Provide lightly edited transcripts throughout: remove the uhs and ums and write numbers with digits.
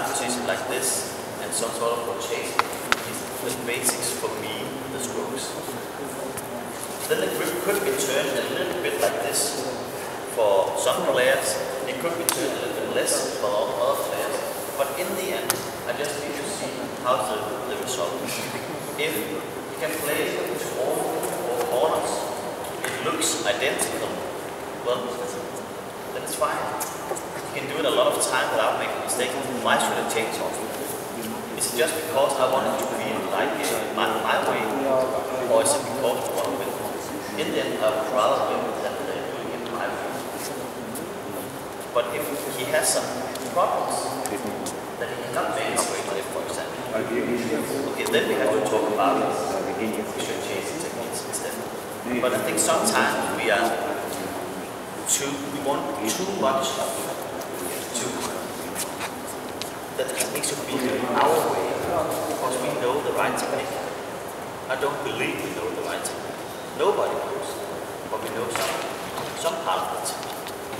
position like this and some sort of rotation is the basics for me, the strokes. Then the grip could be turned a little bit like this for some players. It could be turned a little bit less for other players. But in the end, I just need to see how's the result. If you can play to all four corners, it looks identical, well, then it's fine. You can do it a lot of time without making mistakes. Why should I change off? Is it just because I want it to be like my way? Or is it because I want to win? In the end, I would rather win than doing it my way. But if he has some problems, that he cannot make his way to it, for example. Okay, then we have to talk about it. We should change the techniques instead. But I think sometimes we want too much that the technique should be our way, because we know the right technique. I don't believe we know the right technique. Nobody knows, but we know some part of it.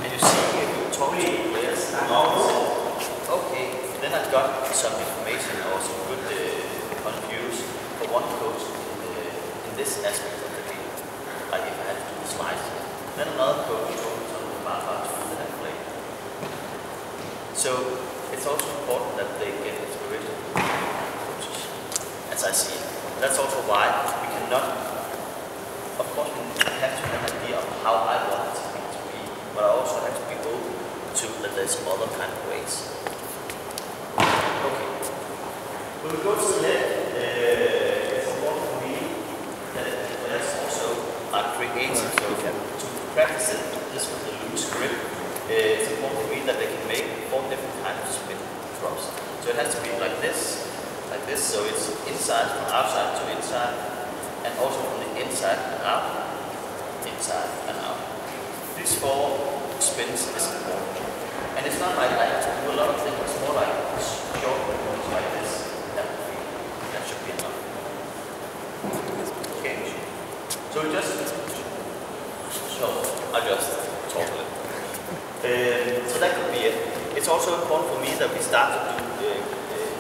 And you see, if you talk to players, okay, then I've got some information or some good point of views for one coach in this aspect of the game. Like if I had to do the slides, then another coach told me something about how to do that play. So it's also important that they get inspiration from coaches, as I see it. That's also why we cannot, of course, we have to have an idea of how I want it to be, but I also have to be open to that there's other kind of ways. Okay. When we go to the left, it's important for me that there's also a creative to practice it. This with the loose grip. It's important for me that they can make 4 different kinds of spin drops. So it has to be like this, so it's inside from outside to inside, and also from the inside and out, inside and out. These 4 spins is important. And it's not like I have to do a lot of things, it's more like short movements like this. That should be enough. Okay. So I just talk a little. So that could be it. It's also important for me that we start to do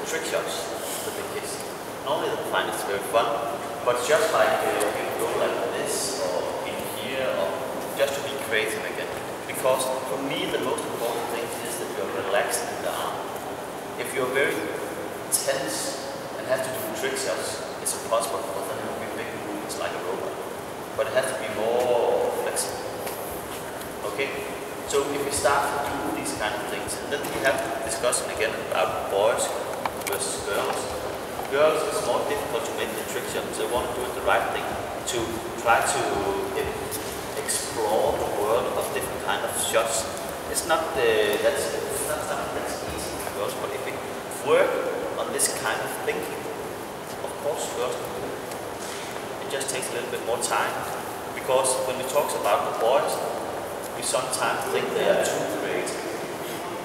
trick shots with the kids. Normally they find it's very fun, but just like you go like this or in here, or just to be creative again. Because for me the most important thing is that you're relaxed in the arm. If you're very tense and have to do trick shots, it's impossible because then it will be big movements like a robot. But it has to be more flexible. Okay? So if we start to do these kind of things, and then we have the discussion again about boys versus girls. Girls, it's more difficult to make the trick shots. They want to do it the right thing, to try to explore the world of different kind of shots. It's not something that's easy for girls, but if we work on this kind of thinking, of course girls can do it. It just takes a little bit more time, because when we talk about the boys, we sometimes think they are too creative.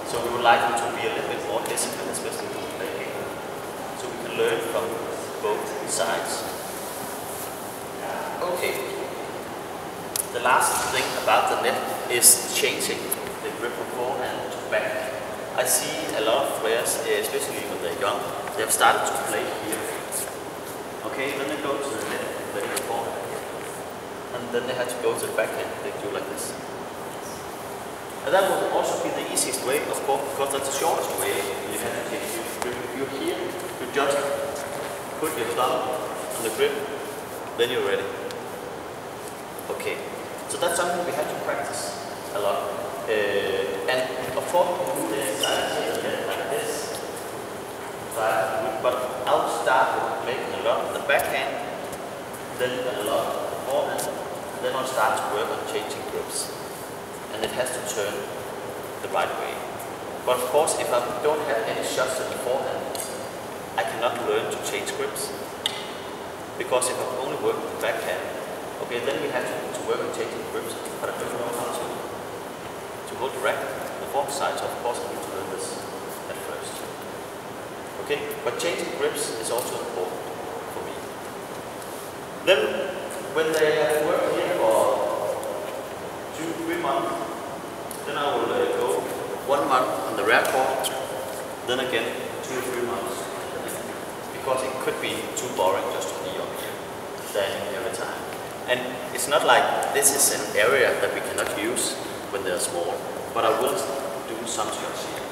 So we would like them to be a little bit more disciplined, especially when we play game. So we can learn from both sides. Okay. The last thing about the net is changing the grip from forehand to backhand. I see a lot of players, especially when they're young, they have started to play here. Okay, then they go to the net, they hit forehand. And then they have to go to the backhand, they do like this. And that will also be the easiest way, of course, because that's the shortest way. You have to take you're here, you just put your thumb on the grip, then you're ready. Okay, so that's something we have to practice a lot. And of course, we do this like this. But I'll start with making a lot of the backhand, then a lot of the forehand, and then I'll start to work on changing grips. And it has to turn the right way. But of course, if I don't have any shots in the forehand, I cannot learn to change grips. Because if I'm only working the backhand, okay, then we have to work on changing grips, but I don't know how to hold the racket, the fork side, so of course I need to learn this at first. Okay, but changing grips is also important for me. Then, when they have worked here for 2-3 months, then I will go 1 month on the rear court, then again 2 or 3 months on the net. Because it could be too boring just to be on here, standing every time. And it's not like this is an area that we cannot use when they're small, but I will do some shots here.